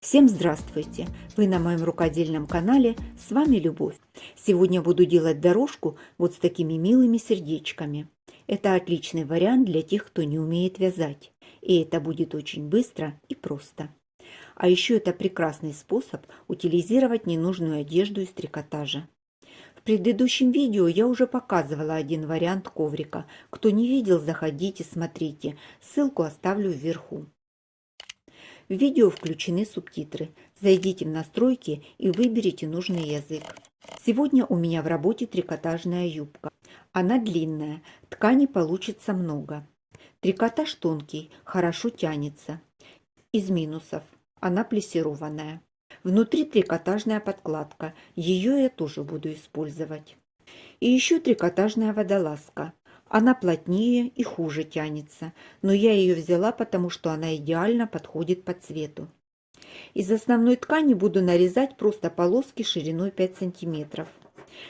Всем здравствуйте! Вы на моем рукодельном канале, с вами Любовь. Сегодня буду делать дорожку вот с такими милыми сердечками. Это отличный вариант для тех, кто не умеет вязать. И это будет очень быстро и просто. А еще это прекрасный способ утилизировать ненужную одежду из трикотажа. В предыдущем видео я уже показывала один вариант коврика. Кто не видел, заходите, смотрите. Ссылку оставлю вверху. В видео включены субтитры. Зайдите в настройки и выберите нужный язык. Сегодня у меня в работе трикотажная юбка. Она длинная, ткани получится много. Трикотаж тонкий, хорошо тянется. Из минусов: она плессированная. Внутри трикотажная подкладка, ее я тоже буду использовать. И еще трикотажная водолазка. Она плотнее и хуже тянется, но я ее взяла, потому что она идеально подходит по цвету. Из основной ткани буду нарезать просто полоски шириной 5 сантиметров.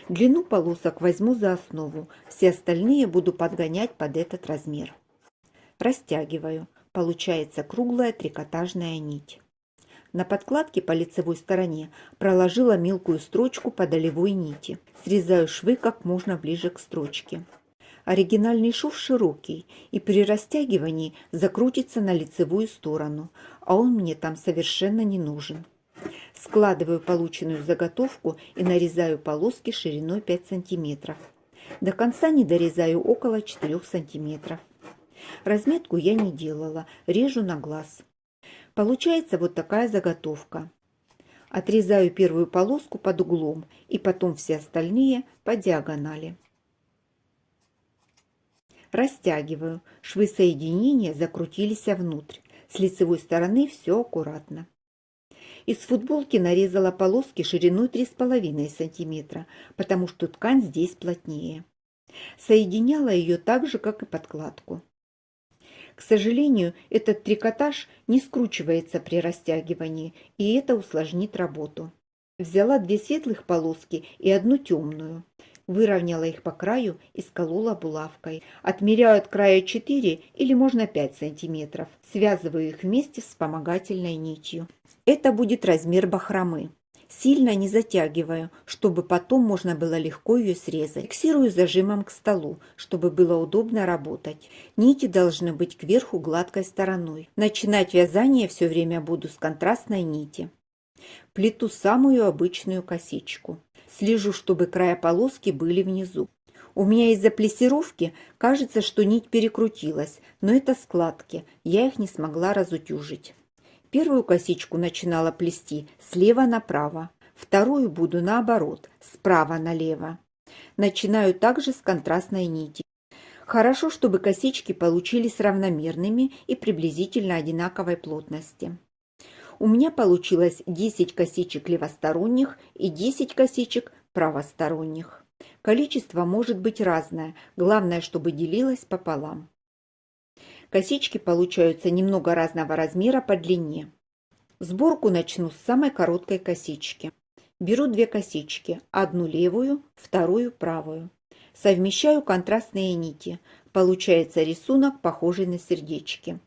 Длину полосок возьму за основу, все остальные буду подгонять под этот размер. Растягиваю, получается круглая трикотажная нить. На подкладке по лицевой стороне проложила мелкую строчку по долевой нити. Срезаю швы как можно ближе к строчке. Оригинальный шов широкий и при растягивании закрутится на лицевую сторону, а он мне там совершенно не нужен. Складываю полученную заготовку и нарезаю полоски шириной 5 сантиметров. До конца не дорезаю около 4 сантиметров. Разметку я не делала, режу на глаз. Получается вот такая заготовка. Отрезаю первую полоску под углом и потом все остальные по диагонали. Растягиваю, швы соединения закрутились внутрь. С лицевой стороны все аккуратно. Из футболки нарезала полоски шириной 3,5 см, потому что ткань здесь плотнее. Соединяла ее так же, как и подкладку. К сожалению, этот трикотаж не скручивается при растягивании, и это усложнит работу. Взяла 2 светлых полоски и 1 темную. Выровняла их по краю и сколола булавкой. Отмеряю от края 4 или можно 5 сантиметров. Связываю их вместе вспомогательной нитью. Это будет размер бахромы. Сильно не затягиваю, чтобы потом можно было легко ее срезать. Фиксирую зажимом к столу, чтобы было удобно работать. Нити должны быть кверху гладкой стороной. Начинать вязание все время буду с контрастной нити. Плету самую обычную косичку. Слежу, чтобы края полоски были внизу. У меня из-за плессировки кажется, что нить перекрутилась, но это складки, я их не смогла разутюжить. Первую косичку начинала плести слева направо, вторую буду наоборот, справа налево. Начинаю также с контрастной нити. Хорошо, чтобы косички получились равномерными и приблизительно одинаковой плотности. У меня получилось 10 косичек левосторонних и 10 косичек правосторонних. Количество может быть разное, главное, чтобы делилось пополам. Косички получаются немного разного размера по длине. Сборку начну с самой короткой косички. Беру 2 косички, одну левую, вторую правую. Совмещаю контрастные нити. Получается рисунок, похожий на сердечки.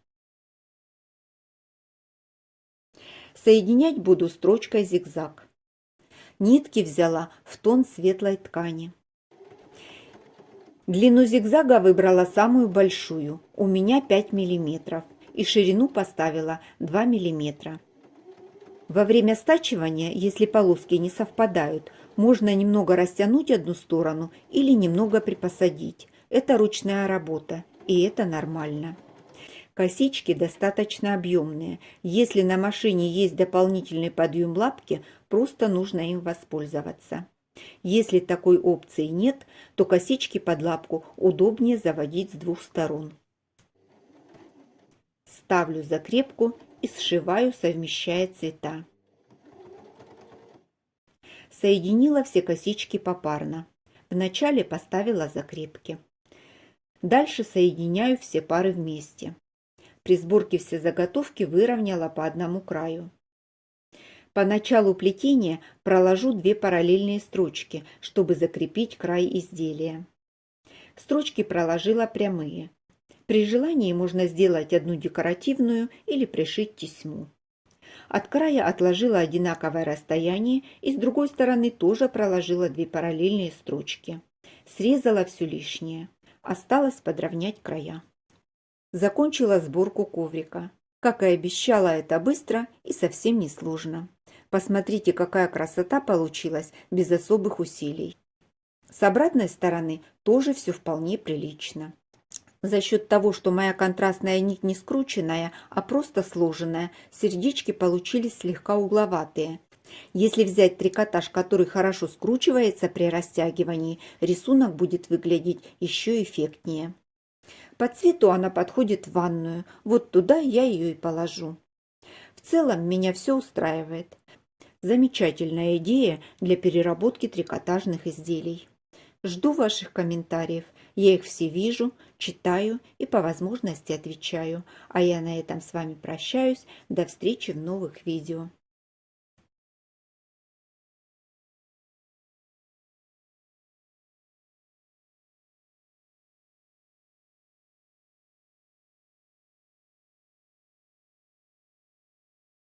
Соединять буду строчкой зигзаг. Нитки взяла в тон светлой ткани. Длину зигзага выбрала самую большую, у меня 5 мм, и ширину поставила 2 мм. Во время стачивания, если полоски не совпадают, можно немного растянуть одну сторону или немного припосадить. Это ручная работа, и это нормально. Косички достаточно объемные. Если на машине есть дополнительный подъем лапки, просто нужно им воспользоваться. Если такой опции нет, то косички под лапку удобнее заводить с 2 сторон. Ставлю закрепку и сшиваю, совмещая цвета. Соединила все косички попарно. Вначале поставила закрепки. Дальше соединяю все пары вместе. При сборке все заготовки выровняла по одному краю. По началу плетения проложу 2 параллельные строчки, чтобы закрепить край изделия. Строчки проложила прямые. При желании можно сделать одну декоративную или пришить тесьму. От края отложила одинаковое расстояние и с другой стороны тоже проложила 2 параллельные строчки. Срезала все лишнее. Осталось подровнять края. Закончила сборку коврика. Как и обещала, это быстро и совсем не сложно. Посмотрите, какая красота получилась без особых усилий. С обратной стороны тоже все вполне прилично. За счет того, что моя контрастная нить не скрученная, а просто сложенная, сердечки получились слегка угловатые. Если взять трикотаж, который хорошо скручивается при растягивании, рисунок будет выглядеть еще эффектнее. По цвету она подходит в ванную, вот туда я ее и положу. В целом меня все устраивает. Замечательная идея для переработки трикотажных изделий. Жду ваших комментариев. Я их все вижу, читаю и по возможности отвечаю. А я на этом с вами прощаюсь. До встречи в новых видео.